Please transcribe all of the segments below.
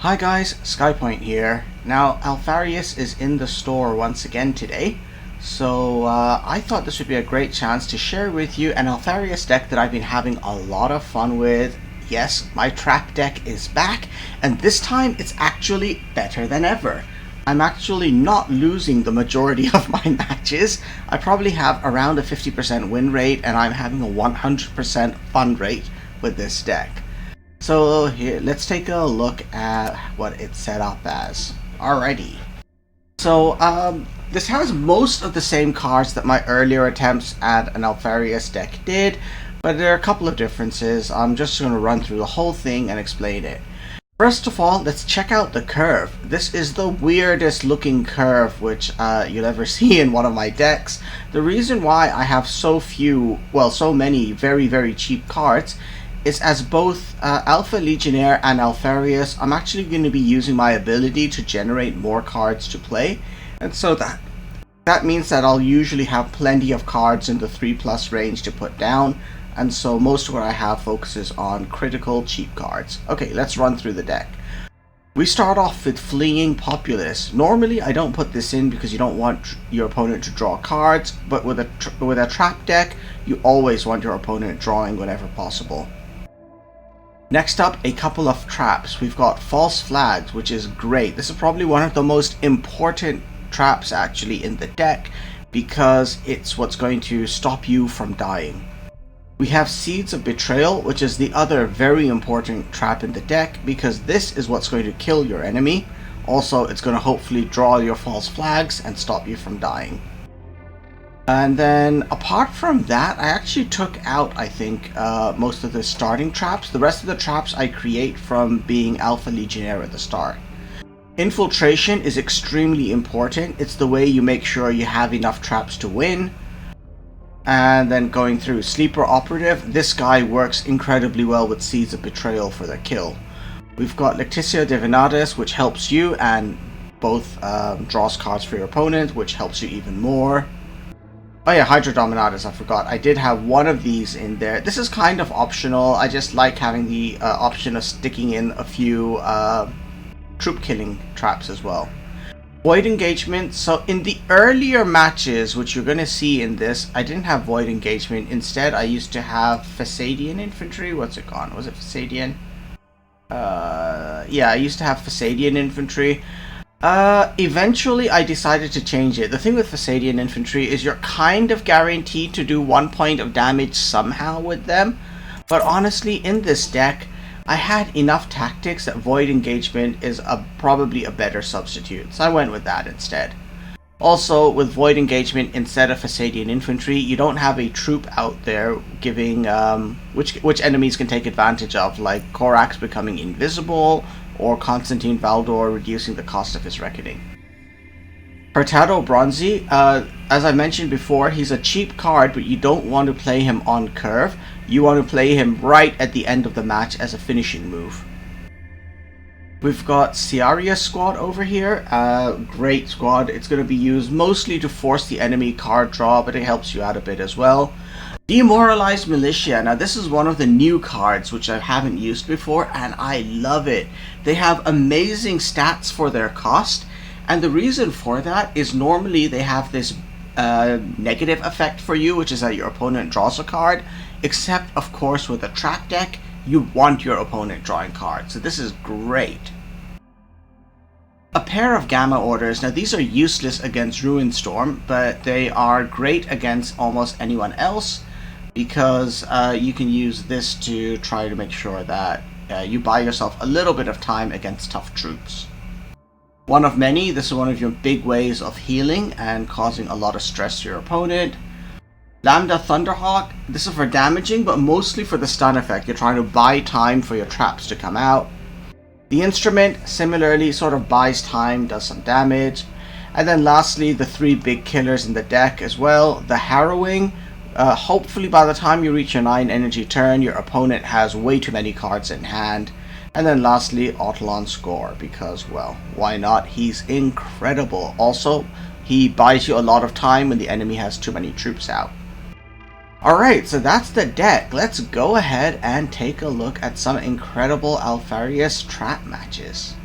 Hi guys, Skypoint here. Now, Alpharius is in the store once again today, so I thought this would be a great chance to share with you an Alpharius deck that I've been having a lot of fun with. Yes, my trap deck is back, and this time it's actually better than ever. I'm actually not losing the majority of my matches. I probably have around a 50% win rate, and I'm having a 100% fun rate with this deck. So here, let's take a look at what it's set up as. Alrighty. So this has most of the same cards that my earlier attempts at an Alpharius deck did, but there are a couple of differences. I'm just going to run through the whole thing and explain it. First of all, let's check out the curve. This is the weirdest looking curve which you'll ever see in one of my decks. The reason why I have so many very cheap cards is as both Alpha Legionnaire and Alpharius, I'm actually going to be using my ability to generate more cards to play, and so that means that I'll usually have plenty of cards in the 3+ range to put down, and so most of what I have focuses on critical cheap cards. Okay, let's run through the deck. We start off with Fleeing Populace. Normally I don't put this in because you don't want your opponent to draw cards, but with a trap deck, you always want your opponent drawing whenever possible. Next up, a couple of traps. We've got False Flags, which is great. This is probably one of the most important traps actually in the deck because it's what's going to stop you from dying. We have Seeds of Betrayal, which is the other very important trap in the deck because this is what's going to kill your enemy. Also, it's going to hopefully draw your False Flags and stop you from dying. And then apart from that, I actually took out, I think, most of the starting traps. The rest of the traps I create from being Alpha Legionnaire at the start. Infiltration is extremely important. It's the way you make sure you have enough traps to win. And then going through Sleeper Operative, this guy works incredibly well with Seeds of Betrayal for the kill. We've got Lectitia Divinatis, which helps you and both draws cards for your opponent, which helps you even more. Oh yeah, Hydra Dominatus, I forgot. I did have one of these in there. This is kind of optional. I just like having the option of sticking in a few troop killing traps as well. Void Engagement. So in the earlier matches, which you're going to see in this, I didn't have Void Engagement. Instead, I used to have Fasadian Infantry. What's it gone? Was it Fasadian? Yeah, I used to have Fasadian Infantry. Eventually I decided to change it. The thing with Fasadian Infantry is you're kind of guaranteed to do 1 point of damage somehow with them, but honestly in this deck I had enough tactics that Void Engagement is probably a better substitute, so I went with that instead. Also, with Void Engagement instead of Fasadian Infantry, you don't have a troop out there giving which enemies can take advantage of, like Korax becoming invisible or Constantine Valdor reducing the cost of his reckoning. Hurtado Bronzy, as I mentioned before, he's a cheap card, but you don't want to play him on curve. You want to play him right at the end of the match as a finishing move. We've got Ciaria Squad over here. Great squad. It's going to be used mostly to force the enemy card draw, but it helps you out a bit as well. Demoralized Militia. Now this is one of the new cards which I haven't used before, and I love it. They have amazing stats for their cost, and the reason for that is normally they have this negative effect for you, which is that your opponent draws a card, except of course with a trap deck you want your opponent drawing cards, so this is great. A pair of Gamma Orders. Now these are useless against Ruinstorm, but they are great against almost anyone else because you can use this to try to make sure that you buy yourself a little bit of time against tough troops. One of many, this is one of your big ways of healing and causing a lot of stress to your opponent. Lambda Thunderhawk, this is for damaging, but mostly for the stun effect. You're trying to buy time for your traps to come out. The Instrument, similarly, sort of buys time, does some damage. And then lastly, the 3 big killers in the deck as well. The Harrowing, hopefully by the time you reach your 9 energy turn, your opponent has way too many cards in hand. And then lastly, Autelon Score, because, well, why not? He's incredible. Also, he buys you a lot of time when the enemy has too many troops out. Alright, so that's the deck. Let's go ahead and take a look at some incredible Alpharius trap matches.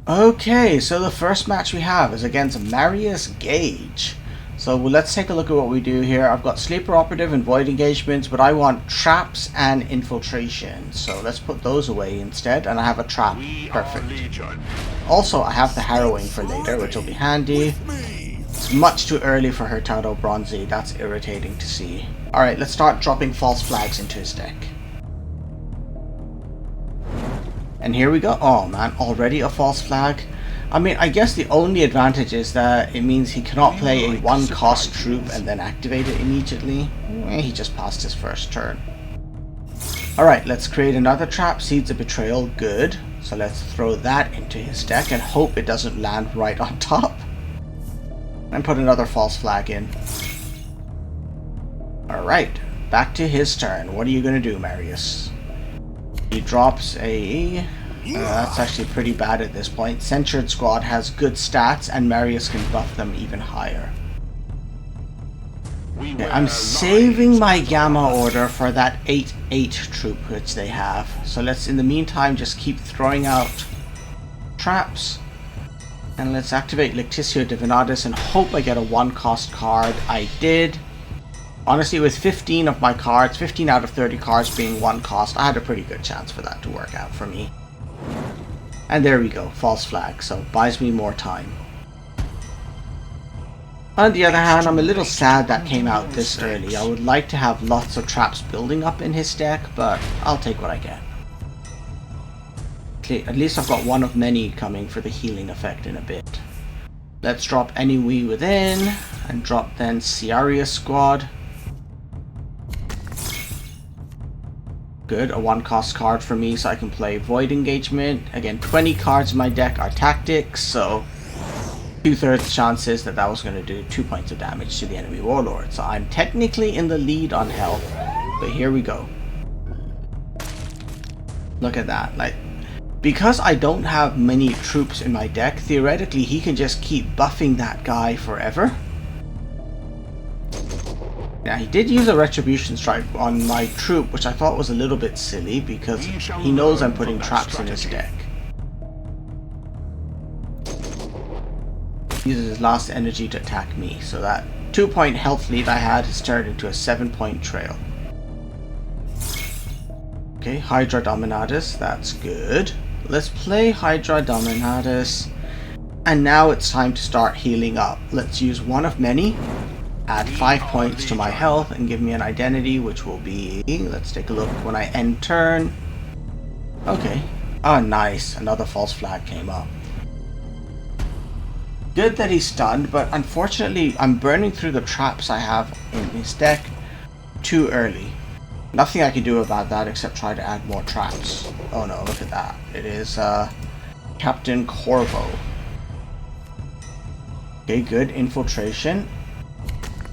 Okay, so the first match we have is against Marius Gage. So let's take a look at what we do here. I've got Sleeper Operative and Void engagements, but I want traps and infiltration. So let's put those away instead, and I have a trap. Perfect. Also, I have the Harrowing for later, which will be handy. It's much too early for Hurtado Bronzy. That's irritating to see. Alright, let's start dropping false flags into his deck. And here we go. Oh man, already a false flag. I mean, I guess the only advantage is that it means he cannot play a one-cost troop and then activate it immediately. He just passed his first turn. Alright, let's create another trap. Seeds of Betrayal, good. So let's throw that into his deck and hope it doesn't land right on top. And put another false flag in. Alright, back to his turn. What are you going to do, Marius? He drops a... that's actually pretty bad at this point. Censured Squad has good stats, and Marius can buff them even higher. Okay, I'm saving my Gamma Order for that 8-8 troop which they have. So let's, in the meantime, just keep throwing out traps. And let's activate Lectitio Divinatus and hope I get a one-cost card. I did. Honestly, with 15 of my cards, 15 out of 30 cards being one cost, I had a pretty good chance for that to work out for me. And there we go, false flag, so buys me more time. On the other hand, I'm a little sad that came out this early. I would like to have lots of traps building up in his deck, but I'll take what I get. Okay, at least I've got one of many coming for the healing effect in a bit. Let's drop Enemy Within, and drop then Ciaria Squad. Good, a one-cost card for me so I can play Void Engagement. Again, 20 cards in my deck are Tactics, so 2/3 chances that that was going to do 2 points of damage to the enemy Warlord. So I'm technically in the lead on health, but here we go. Look at that. Like, because I don't have many troops in my deck, theoretically he can just keep buffing that guy forever. Now, he did use a Retribution Strike on my troop, which I thought was a little bit silly because he knows I'm putting traps in his deck. He uses his last energy to attack me, so that 2-point health lead I had has turned into a 7-point trail. Okay, Hydra Dominatus, that's good. Let's play Hydra Dominatus, and now it's time to start healing up. Let's use one of many. Add 5 points to my health and give me an identity, which will be... Let's take a look when I end turn. Okay. Oh, nice. Another false flag came up. Good that he's stunned, but unfortunately I'm burning through the traps I have in his deck too early. Nothing I can do about that except try to add more traps. Oh no, look at that. It is Captain Corvo. Okay, good. Infiltration.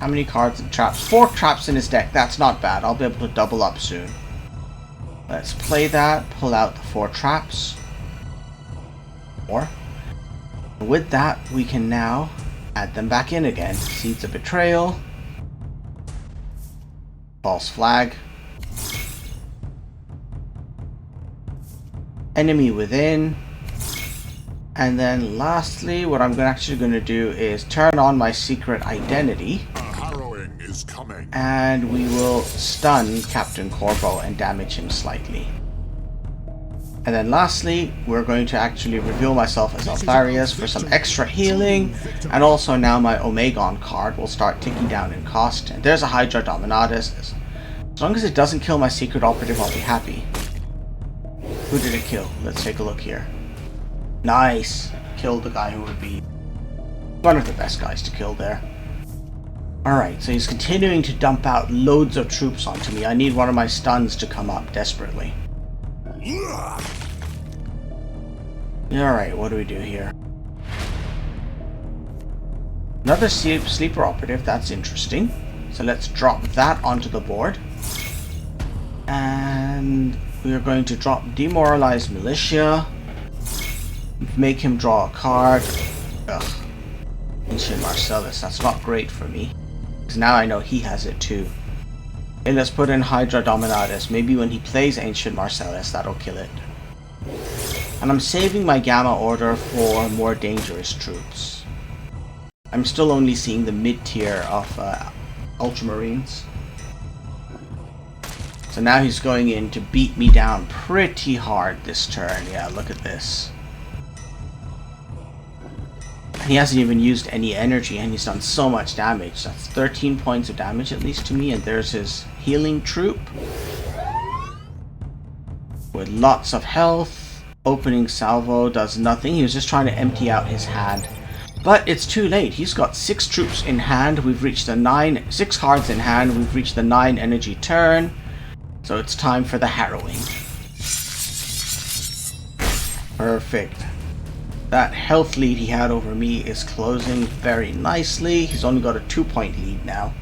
How many cards and traps? 4 traps in his deck. That's not bad. I'll be able to double up soon. Let's play that. Pull out the 4 traps. 4. With that, we can now add them back in again. Seeds of Betrayal. False Flag. Enemy Within. And then lastly, what I'm actually going to do is turn on my secret identity. And we will stun Captain Corvo and damage him slightly. And then lastly, we're going to actually reveal myself as Alpharius for some extra healing. And also now my Omegon card will start ticking down in cost. And there's a Hydra Dominatus. As long as it doesn't kill my secret operative, I'll be happy. Who did it kill? Let's take a look here. Nice! Killed the guy who would be one of the best guys to kill there. Alright, so he's continuing to dump out loads of troops onto me. I need one of my stuns to come up desperately. Alright, what do we do here? Another sleeper operative, that's interesting. So let's drop that onto the board. And we are going to drop Demoralized Militia. Make him draw a card. Ugh. Ancient Marcellus, that's not great for me. Because now I know he has it too. Okay, let's put in Hydra Dominatus. Maybe when he plays Ancient Marcellus, that'll kill it. And I'm saving my Gamma Order for more dangerous troops. I'm still only seeing the mid-tier of Ultramarines. So now he's going in to beat me down pretty hard this turn. Yeah, look at this. He hasn't even used any energy and he's done so much damage. That's 13 points of damage at least to me. And there's his healing troop with lots of health. Opening salvo does nothing. He was just trying to empty out his hand. But it's too late. He's got 6 troops in hand. We've reached the 6 cards in hand. We've reached the 9 energy turn. So it's time for the harrowing. Perfect. That health lead he had over me is closing very nicely. He's only got a 2-point lead now.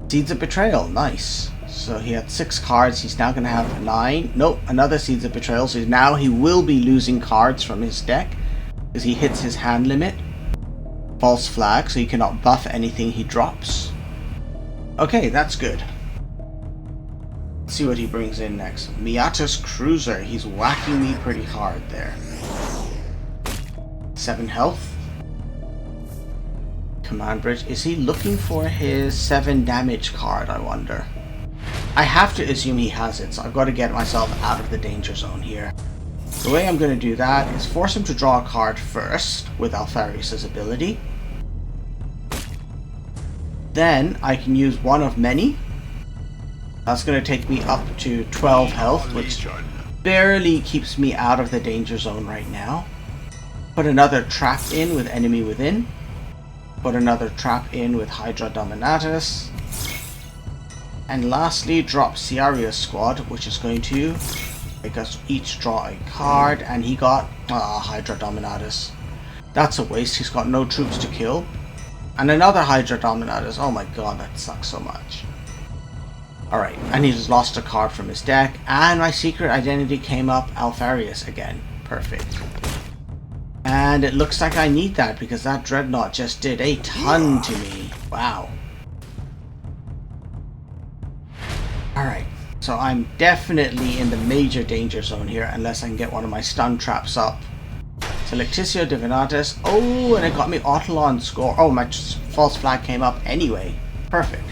Seeds of Betrayal, nice. So he had 6 cards, he's now going to have 9. Nope, another Seeds of Betrayal, so now he will be losing cards from his deck because he hits his hand limit. False Flag, so he cannot buff anything he drops. Okay, that's good. Let's see what he brings in next. Miata's Cruiser, he's whacking me pretty hard there. 7 health. Command Bridge. Is he looking for his 7 damage card, I wonder? I have to assume he has it, so I've got to get myself out of the danger zone here. The way I'm going to do that is force him to draw a card first with Alpharius' ability. Then I can use one of many. That's going to take me up to 12 health, which barely keeps me out of the danger zone right now. Put another trap in with Enemy Within. Put another trap in with Hydra Dominatus. And lastly, drop Ciaria's squad, which is going to make us each draw a card. And he got Hydra Dominatus. That's a waste, he's got no troops to kill. And another Hydra Dominatus. Oh my god, that sucks so much. Alright, and he just lost a card from his deck. And my secret identity came up, Alpharius again. Perfect. And it looks like I need that because that Dreadnought just did a ton to me. Wow. Alright, so I'm definitely in the major danger zone here unless I can get one of my stun traps up. Selectitio Divinatus. Oh, and it got me Autolon score. Oh, my false flag came up anyway. Perfect.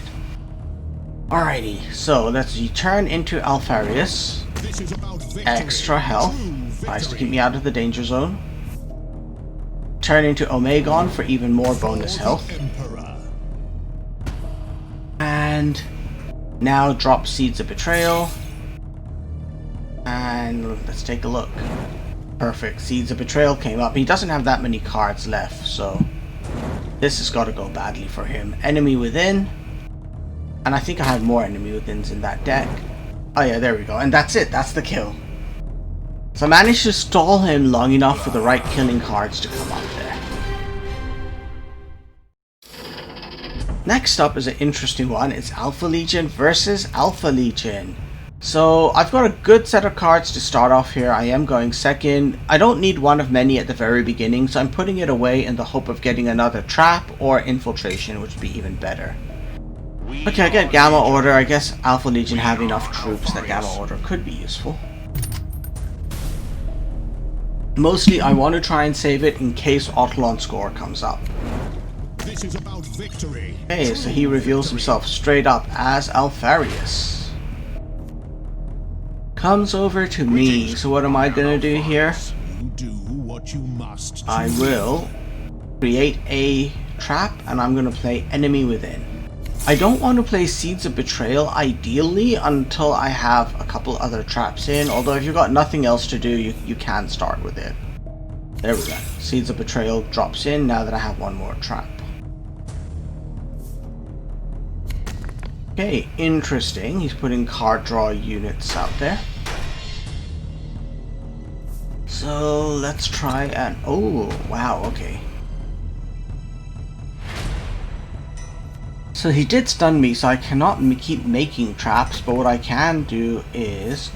Alrighty, so let's return into Alpharius. Extra health. Nice to keep me out of the danger zone. Turn into Omegon for even more bonus health. And now drop Seeds of Betrayal. And let's take a look. Perfect. Seeds of Betrayal came up. He doesn't have that many cards left, so this has got to go badly for him. Enemy Within. And I think I have more Enemy Withins in that deck. Oh yeah, there we go. And that's it. That's the kill. So I managed to stall him long enough for the right killing cards to come up there. Next up is an interesting one. It's Alpha Legion versus Alpha Legion. So I've got a good set of cards to start off here. I am going second. I don't need one of many at the very beginning, so I'm putting it away in the hope of getting another trap or infiltration, which would be even better. Okay, I get Gamma Order. I guess Alpha Legion have enough troops that Gamma Order could be useful. Mostly I want to try and save it in case Autolon score comes up. This is about victory. Okay, so he reveals himself straight up as Alpharius. Comes over to me. So what am I gonna do here? You do what you must. I will create a trap and I'm gonna play Enemy Within. I don't want to play Seeds of Betrayal ideally until I have a couple other traps in, although if you've got nothing else to do, you can start with it. There we go. Seeds of Betrayal drops in now that I have one more trap. Okay, interesting. He's putting card draw units out there. So let's try and... oh, wow, okay. So he did stun me, so I cannot keep making traps, but what I can do is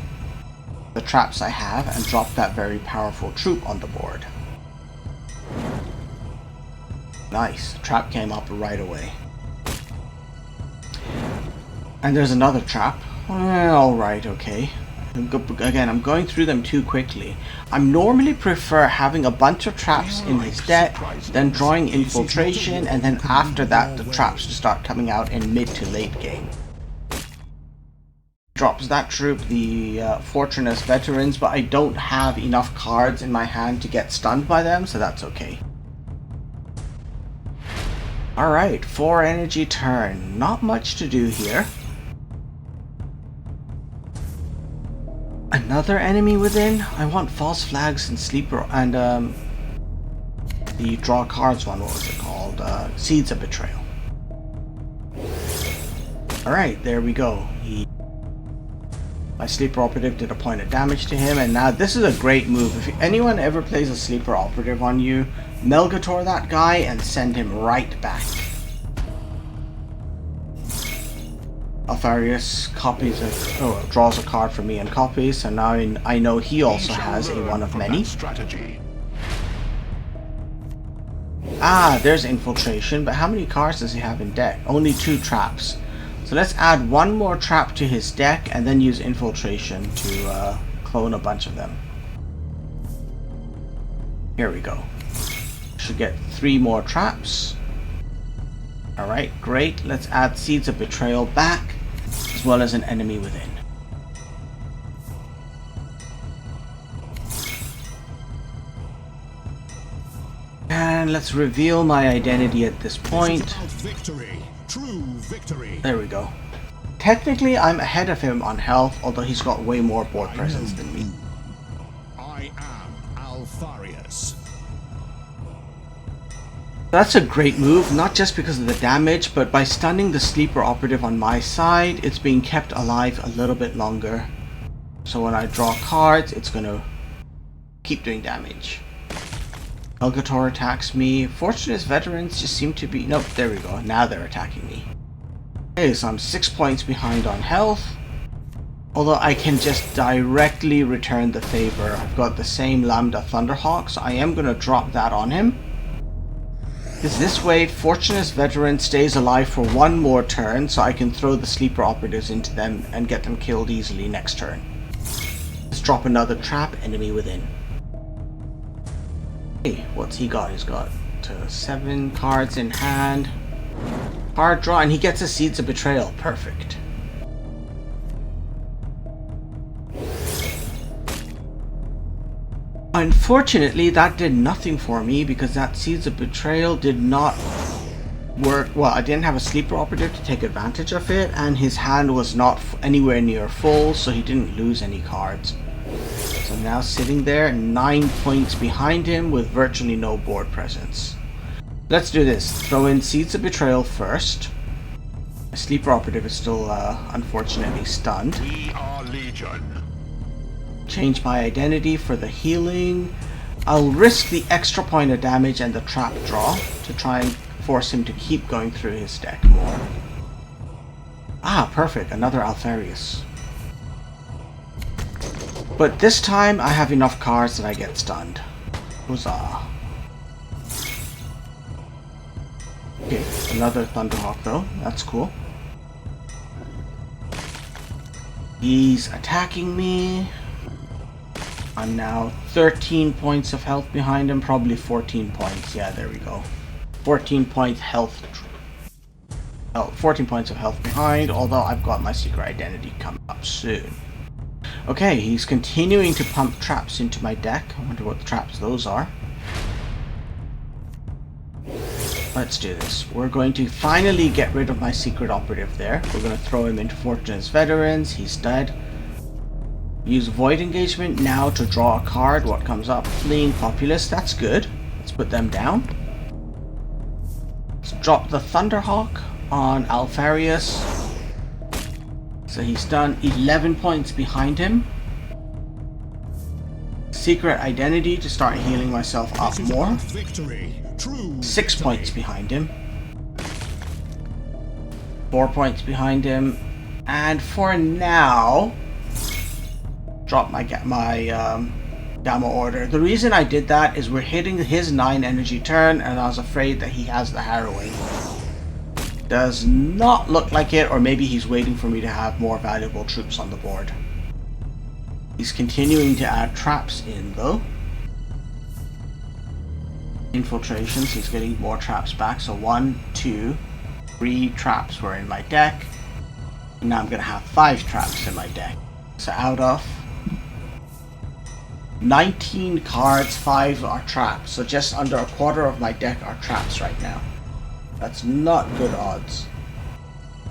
the traps I have and drop that very powerful troop on the board. Nice, the trap came up right away. And there's another trap. Alright, okay. Again, I'm going through them too quickly. I normally prefer having a bunch of traps in his deck, then drawing infiltration, and then after that the traps start coming out in mid to late game. Drops that troop, the Fortress Veterans, but I don't have enough cards in my hand to get stunned by them, so that's okay. Alright, 4 energy turn. Not much to do here. Another enemy within? I want false flags and sleeper and the draw cards one, what was it called? Seeds of Betrayal. Alright, there we go. My sleeper operative did a point of damage to him, and now this is a great move. If anyone ever plays a sleeper operative on you, Melgator that guy and send him right back. Alpharius copies draws a card for me and copies, so now I know he also has a one of many. Ah, there's infiltration, but how many cards does he have in deck? Only 2 traps. So let's add 1 more trap to his deck and then use infiltration to clone a bunch of them. Here we go. Should get 3 more traps. Alright, great. Let's add Seeds of Betrayal back, as well as an enemy within. And let's reveal my identity at this point. Victory. True victory. There we go. Technically, I'm ahead of him on health, although he's got way more board presence than me. I am Alpharius. That's a great move, not just because of the damage, but by stunning the sleeper operative on my side, it's being kept alive a little bit longer. So when I draw cards, it's gonna keep doing damage. Melgator attacks me. Fortunate Veterans just seem to be... Nope, there we go. Now they're attacking me. Okay, so I'm 6 points behind on health. Although I can just directly return the favor. I've got the same Lambda Thunderhawk, so I am gonna drop that on him. Because this way, Fortunate Veteran stays alive for 1 more turn, so I can throw the sleeper operatives into them and get them killed easily next turn. Let's drop another trap, enemy within. Hey, what's he got? He's got 7 cards in hand. Card draw, and he gets a Seeds of Betrayal. Perfect. Unfortunately, that did nothing for me because that Seeds of Betrayal did not work. Well, I didn't have a sleeper operative to take advantage of it, and his hand was not anywhere near full, so he didn't lose any cards. So now sitting there, 9 points behind him with virtually no board presence. Let's do this. Throw in Seeds of Betrayal first. My sleeper operative is still unfortunately stunned. We are Legion. Change my identity for the healing. I'll risk the extra point of damage and the trap draw to try and force him to keep going through his deck more. Ah, perfect. Another Alpharius. But this time I have enough cards that I get stunned. Huzzah. Okay, another Thunderhawk though. That's cool. He's attacking me. I'm now 13 points of health behind him. Probably 14 points. Yeah, there we go. 14 points health. 14 points of health behind, although I've got my secret identity coming up soon. Okay, he's continuing to pump traps into my deck. I wonder what the traps those are. Let's do this. We're going to finally get rid of my secret operative there. We're going to throw him into Fortune's Veterans. He's dead. Use Void Engagement now to draw a card. What comes up? Fleeing Populace. That's good. Let's put them down. Let's drop the Thunderhawk on Alpharius. So he's done 11 points behind him. Secret Identity to start healing myself up more. Victory. True 6 victory. points behind him. 4 points behind him. And for now, drop my Gamma Order. The reason I did that is we're hitting his 9 energy turn, and I was afraid that he has the Harrowing. Does not look like it, or maybe he's waiting for me to have more valuable troops on the board. He's continuing to add traps in though. Infiltrations, he's getting more traps back. So 1, 2, 3 traps were in my deck. And now I'm going to have 5 traps in my deck. So out of 19 cards, 5 are traps. So just under a quarter of my deck are traps right now. That's not good odds.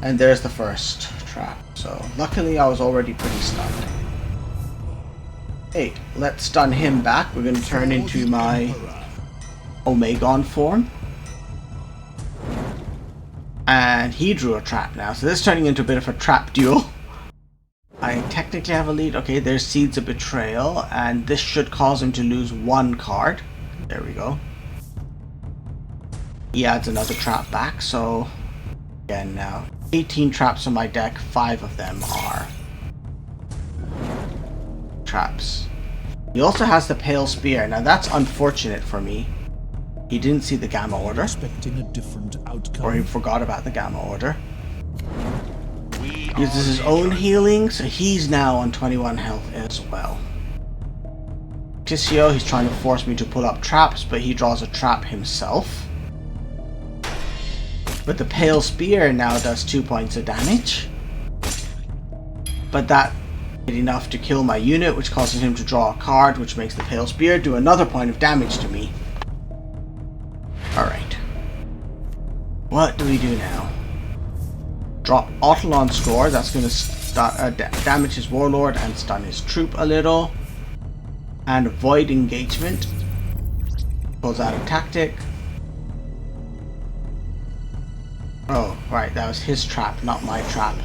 And there's the first trap. So luckily I was already pretty stunned. Hey, let's stun him back. We're going to turn into my Omegon form. And he drew a trap now. So this is turning into a bit of a trap duel. I technically have a lead. Okay, there's Seeds of Betrayal. And this should cause him to lose 1 card. There we go. He adds another trap back. So again now, 18 traps on my deck. 5 of them are traps. He also has the Pale Spear. Now that's unfortunate for me. He didn't see the Gamma Order. Expecting a different outcome. Or he forgot about the Gamma Order. Uses his own healing, so he's now on 21 health as well. Tissio, he's trying to force me to pull up traps, but he draws a trap himself. But the Pale Spear now does 2 points of damage. But that is enough to kill my unit, which causes him to draw a card, which makes the Pale Spear do another point of damage to me. Alright. What do we do now? Drop Autolon Score. That's going to damage his Warlord and stun his troop a little. And Void Engagement. Pulls out a tactic. Oh, right. That was his trap, not my trap.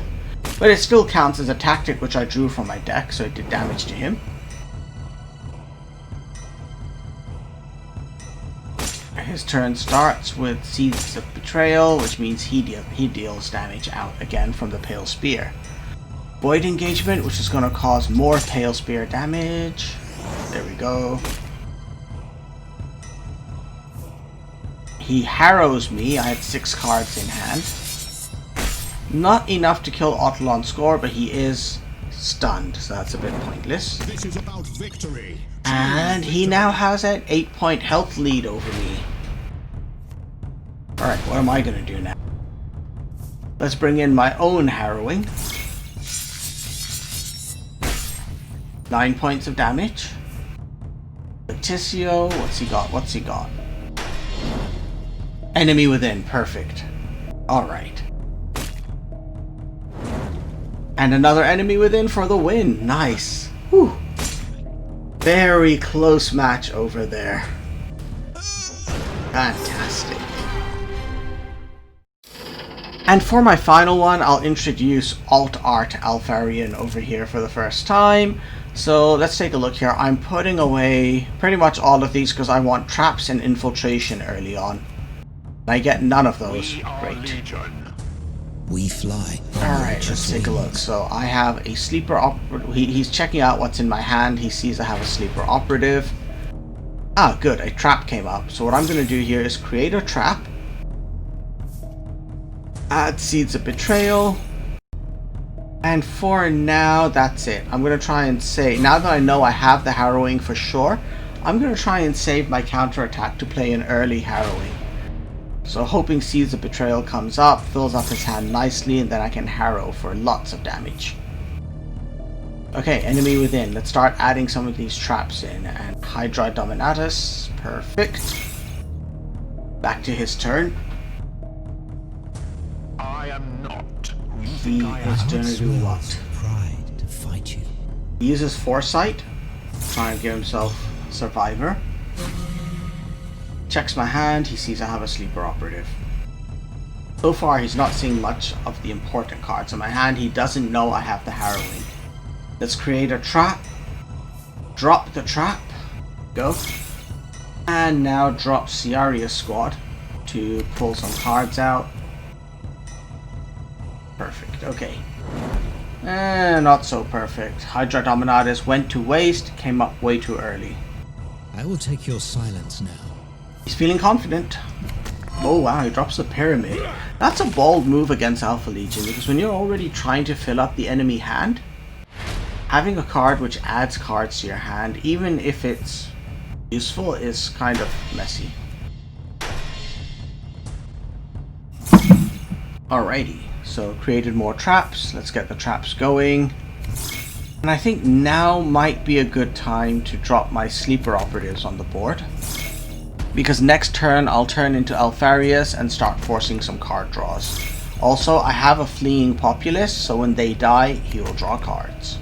But it still counts as a tactic which I drew from my deck, so it did damage to him. His turn starts with Seeds of Betrayal, which means he deals damage out again from the Pale Spear. Void Engagement, which is going to cause more Pale Spear damage. There we go. He harrows me. I had 6 cards in hand. Not enough to kill Autolon Score, but he is stunned, so that's a bit pointless. This is about victory. And he now has an 8-point health lead over me. Alright, what am I going to do now? Let's bring in my own harrowing. 9 points of damage. Leticio, what's he got? What's he got? Enemy within, perfect. Alright. And another enemy within for the win. Nice. Whew. Very close match over there. Fantastic. And for my final one, I'll introduce Alt Art Alpharian over here for the first time. So let's take a look here. I'm putting away pretty much all of these because I want traps and infiltration early on. I get none of those. Great. We fly. Alright, let's take a look. So I have a sleeper operative. He's checking out what's in my hand. He sees I have a sleeper operative. Ah, good. A trap came up. So what I'm going to do here is create a trap. Add Seeds of Betrayal. And for now, that's it. I'm going to try and save. Now that I know I have the harrowing for sure, I'm going to try and save my counterattack to play an early harrowing. So hoping Seeds of Betrayal comes up, fills up his hand nicely, and then I can harrow for lots of damage. Okay, enemy within. Let's start adding some of these traps in. And Hydra Dominatus. Perfect. Back to his turn. I am not. He is going to do what? Pride to fight you. He uses Foresight. Try and give himself Survivor. Checks my hand, he sees I have a sleeper operative. So far he's not seeing much of the important cards in my hand. He doesn't know I have the harrowing. Let's create a trap. Drop the trap. Go. And now drop Ciaria's squad to pull some cards out. Perfect, okay. Not so perfect. Hydra Dominatus went to waste, came up way too early. I will take your silence now. He's feeling confident. Oh wow, he drops the pyramid. That's a bold move against Alpha Legion, because when you're already trying to fill up the enemy hand, Having a card which adds cards to your hand, even if it's useful, is kind of messy. Alrighty, so created more traps. Let's get the traps going. And I think now might be a good time to drop my sleeper operatives on the board, because next turn I'll turn into Alpharius and start forcing some card draws. Also, I have a fleeing populace, so when they die, he will draw cards.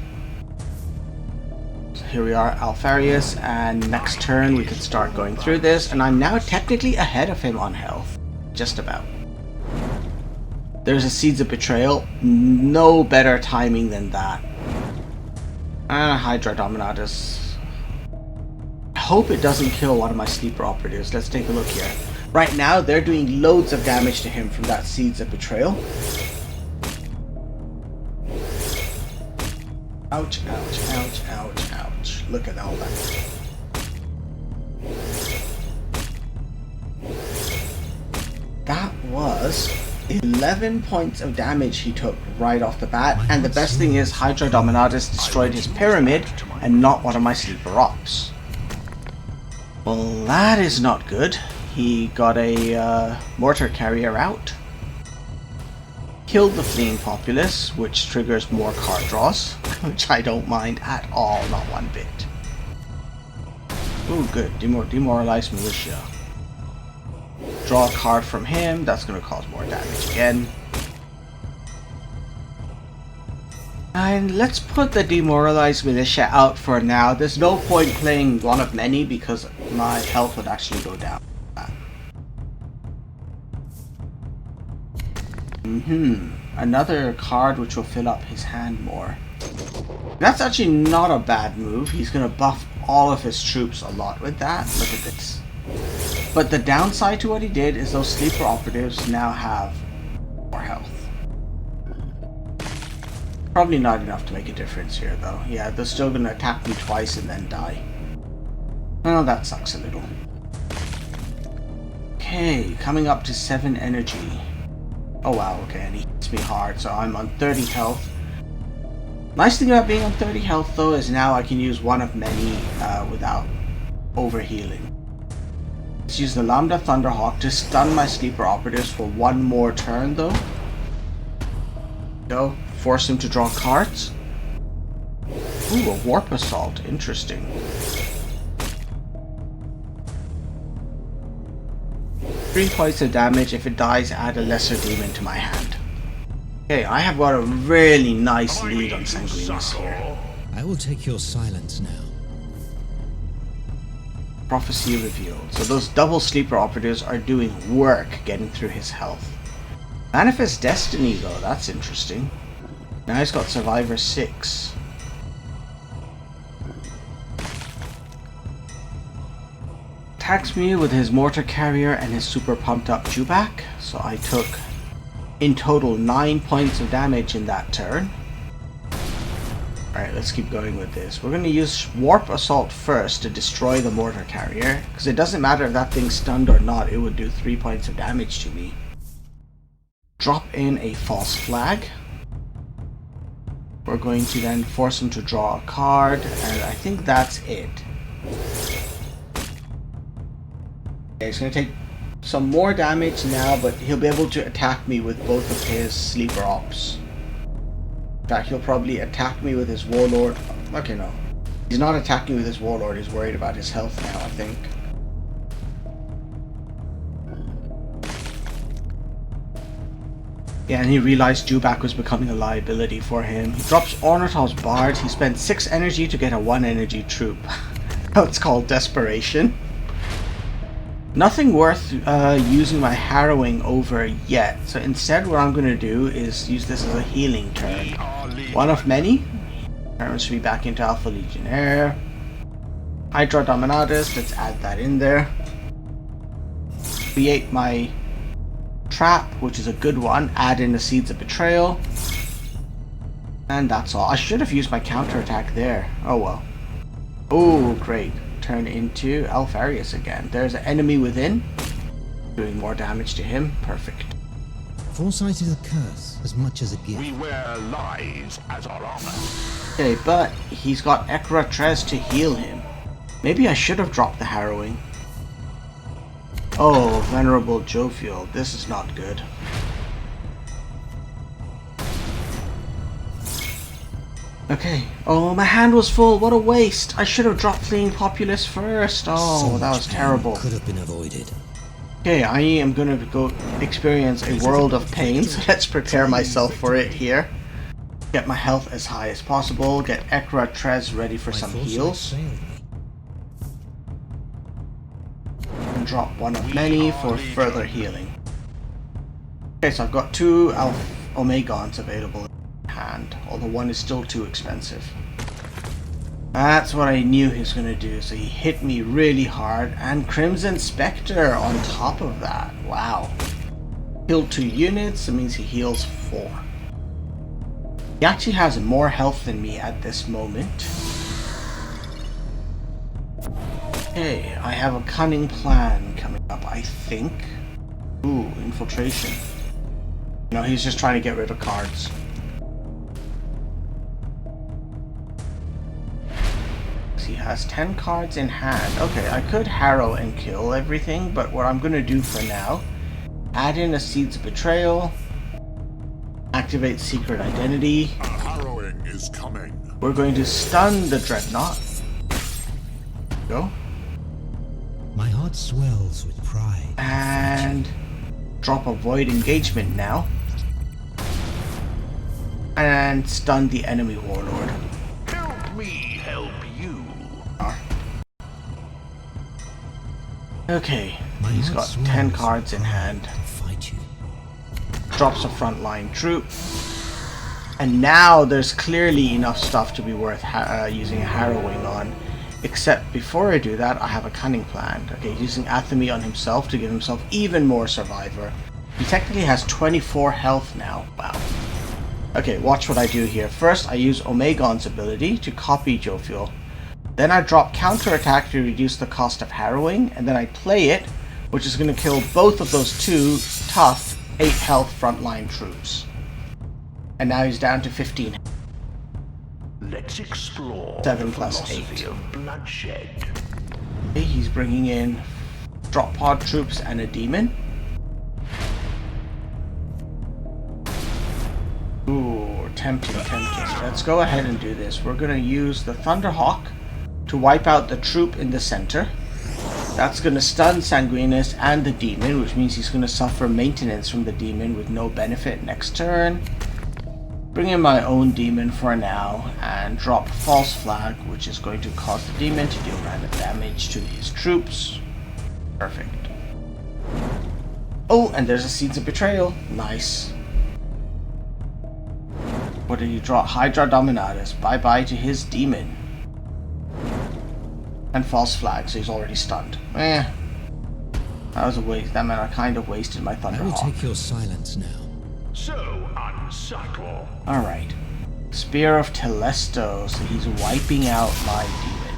So here we are, Alpharius, and next turn we can start going through this, and I'm now technically ahead of him on health. Just about. There's a Seeds of Betrayal. No better timing than that. And Hydra Dominatus. I hope it doesn't kill one of my sleeper operatives. Let's take a look here. Right now, they're doing loads of damage to him from that Seeds of Betrayal. Ouch, ouch, ouch, ouch, ouch. Look at all that. That was 11 points of damage he took right off the bat, and the best thing is Hydra Dominatus destroyed his pyramid and not one of my sleeper ops. Well, that is not good. He got a mortar carrier out. Killed the fleeing populace, which triggers more card draws, which I don't mind at all, not one bit. Ooh, good. Demoralized Militia. Draw a card from him, that's going to cause more damage again. And let's put the Demoralized Militia out for now. There's no point playing one of many because my health would actually go down. Another card which will fill up his hand more. That's actually not a bad move. He's going to buff all of his troops a lot with that. Look at this. But the downside to what he did is those sleeper operatives now have more health. Probably not enough to make a difference here though. Yeah, they're still going to attack me twice and then die. Oh, that sucks a little. Okay, coming up to 7 energy. Oh wow, okay, and he hits me hard, so I'm on 30 health. Nice thing about being on 30 health though is now I can use one of many without overhealing. Let's use the Lambda Thunderhawk to stun my sleeper operatives for one more turn though. Go, force him to draw cards. Ooh, a Warp Assault, interesting. Three points of damage. If it dies, add a lesser demon to my hand. Okay, I have got a really nice lead on Sanguinus here. I will take your silence now. Prophecy revealed. So those double sleeper operatives are doing work getting through his health. Manifest Destiny though, that's interesting. Now he's got Survivor 6. Attacks me with his mortar carrier and his super pumped up Jubak. So I took in total 9 points of damage in that turn. Alright, let's keep going with this. We're going to use Warp Assault first to destroy the mortar carrier, because it doesn't matter if that thing's stunned or not, it would do 3 points of damage to me. Drop in a False Flag. We're going to then force him to draw a card, and I think that's it. Okay, he's going to take some more damage now, but he'll be able to attack me with both of his sleeper ops. In fact, he'll probably attack me with his warlord. Okay, no. He's not attacking with his warlord, he's worried about his health now, I think. Yeah, and he realized Jubak was becoming a liability for him. He drops Ornithal's Bard. He spent 6 energy to get a 1 energy troop. It's called Desperation. Nothing worth using my Harrowing over yet. So instead what I'm going to do is use this as a healing turn. One of many. Turns should be back into Alpha Legionnaire. Hydra Dominatus, let's add that in there. Create my trap, which is a good one. Add in the Seeds of Betrayal. And that's all. I should have used my counterattack there. Oh well. Oh, great. Turn into Alpharius again. There's an enemy within. Doing more damage to him. Perfect. Foresight is a curse as much as a gift. We wear lies as our armor. Okay, but he's got Operative to heal him. Maybe I should have dropped the harrowing. Oh, Venerable Jovial, this is not good. Okay. Oh, my hand was full. What a waste. I should have dropped Fleeing Populace first. Oh, So that much was pain terrible. could have been avoided. Okay, I am gonna go experience a world of pain, so let's prepare myself for it here. Get my health as high as possible, get Operative ready for My some foresight heals, failed me. and drop one of many for further healing. Okay, so I've got two Omegons available in hand, although one is still too expensive. That's what I knew he was going to do, so he hit me really hard, and Crimson Spectre on top of that. Wow. Killed 2 units, that means he heals 4. He actually has more health than me at this moment. Okay, I have a cunning plan coming up, I think. Ooh, infiltration. No, he's just trying to get rid of cards. He has 10 cards in hand. Okay, I could harrow and kill everything, but what I'm going to do for now, add in a Seeds of Betrayal, activate Secret Identity. A harrowing is coming. We're going to stun the Dreadnought. Go. My heart swells with pride. And drop a Void Engagement now. And stun the enemy Warlord. Help me help you. Okay, My he's heart got swells 10 with cards in pride hand. to fight you. Drops a frontline troop. And now there's clearly enough stuff to be worth using a harrowing on. Except before I do that, I have a cunning plan. Okay, using Athame on himself to give himself even more survivor. He technically has 24 health now. Wow. Okay, watch what I do here. First, I use Omegon's ability to copy Jovial. Then I drop counterattack to reduce the cost of harrowing, and then I play it, which is going to kill both of those 2 tough 8 health frontline troops. And now he's down to 15. Let's explore 7 the plus philosophy 8. of bloodshed. Okay, he's bringing in drop pod troops and a demon. Ooh, tempting. Let's go ahead and do this. We're going to use the Thunderhawk to wipe out the troop in the center. That's going to stun Sanguinus and the demon, which means he's going to suffer maintenance from the demon with no benefit next turn. Bring in my own demon for now and drop False Flag, which is going to cause the demon to deal random damage to these troops. Perfect. Oh, and there's a Seeds of Betrayal. Nice. What did he draw? Hydra Dominatus. Bye-bye to his demon. And False Flag, so he's already stunned. That was a waste. That meant I kind of wasted my I will Thunderhawk. take your silence now. So unsubtle. Alright. Spear of Telesto, so he's wiping out my demon.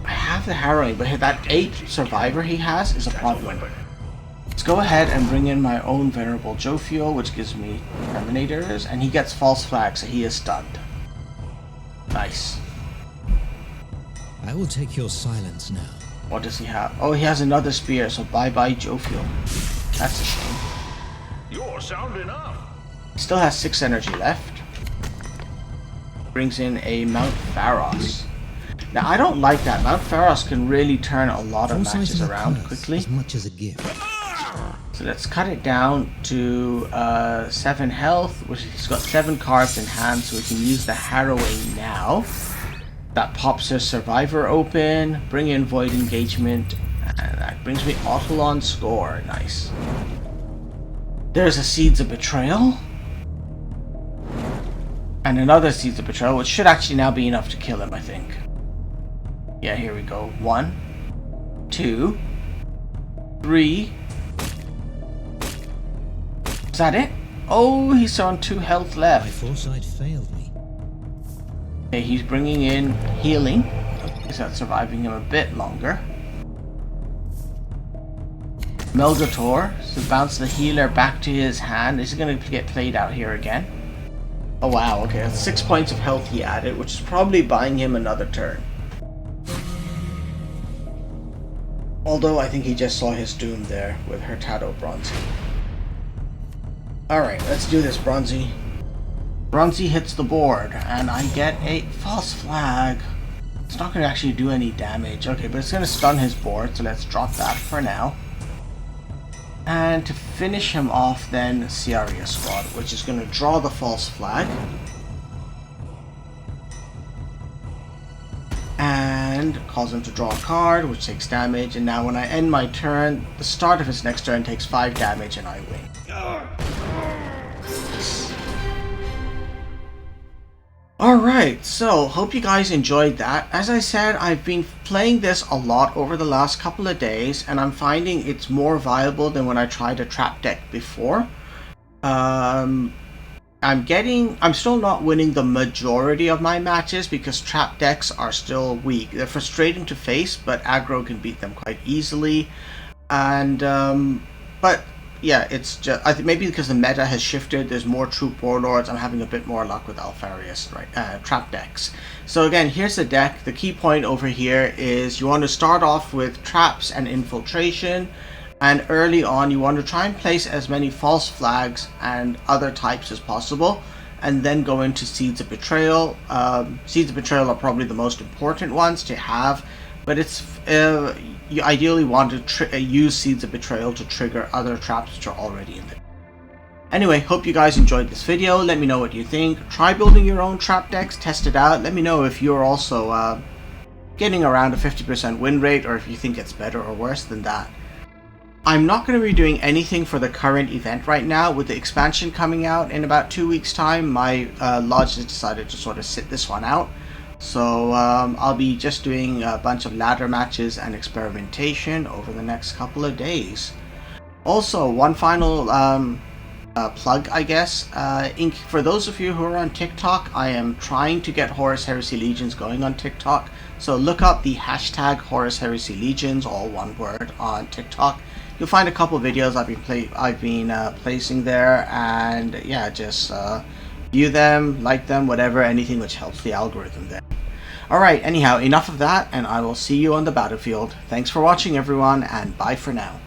I have the harrowing, but that 8 survivor he has is a problem. Let's go ahead and bring in my own Venerable Jovial, which gives me Terminators, and he gets False Flag, so he is stunned. Nice. I will take your silence now. What does he have? Oh, he has another spear, so bye-bye Jovial. That's a shame. You're sound enough. He still has 6 energy left. Brings in a Mount Pharos. Now, I don't like that. Mount Pharos can really turn a lot of Foresight matches is a around curse quickly. as much as a gift. So let's cut it down to 7 health, which he's got 7 cards in hand, so we can use the harrowing now. That pops his survivor open, bring in Void Engagement, and that brings me Autolon score. Nice. There's a Seeds of Betrayal. And another Seeds of Betrayal, which should actually now be enough to kill him, I think. Yeah, here we go. 1, 2, 3. Is that it? Oh, he's on 2 health My left. foresight failed me. Okay, he's bringing in healing. Is that surviving him a bit longer? Melgator, so bounce the healer back to his hand. This is going to get played out here again. Oh wow, okay, that's 6 points of health he added, which is probably buying him another turn. Although I think he just saw his doom there with Hurtado Bronzy. Alright, let's do this, Bronzy. Bronzy hits the board, and I get a false flag. It's not going to actually do any damage. Okay, but it's going to stun his board, so let's drop that for now. And to finish him off then, Ciaria Squad, which is going to draw the false flag. And cause him to draw a card, which takes damage. And now when I end my turn, the start of his next turn takes 5 damage and I win. Alright, so hope you guys enjoyed that. As I said, I've been playing this a lot over the last couple of days, and I'm finding it's more viable than when I tried a trap deck before. I'm still not winning the majority of my matches because trap decks are still weak. They're frustrating to face, but aggro can beat them quite easily. And, but yeah, it's just, I think maybe because the meta has shifted, there's more troop warlords, I'm having a bit more luck with Alpharius, right, trap decks. So again, here's the deck. The key point over here is you want to start off with traps and infiltration, and early on you want to try and place as many false flags and other types as possible, and then go into Seeds of Betrayal. Seeds of Betrayal are probably the most important ones to have, but it's you ideally want to use Seeds of Betrayal to trigger other traps which are already in there. Anyway, hope you guys enjoyed this video. Let me know what you think. Try building your own trap decks, test it out. Let me know if you're also getting around a 50% win rate, or if you think it's better or worse than that. I'm not going to be doing anything for the current event right now. With the expansion coming out in about 2 weeks time, my lodge has decided to sort of sit this one out. So I'll be just doing a bunch of ladder matches and experimentation over the next couple of days. Also, one final plug, I guess. For those of you who are on TikTok, I am trying to get Horus Heresy Legions going on TikTok. So look up the hashtag Horus Heresy Legions, all one word, on TikTok. You'll find a couple of videos I've been placing there, and yeah, just view them, like them, whatever, anything which helps the algorithm there. Alright, anyhow, enough of that, and I will see you on the battlefield. Thanks for watching, everyone, and bye for now.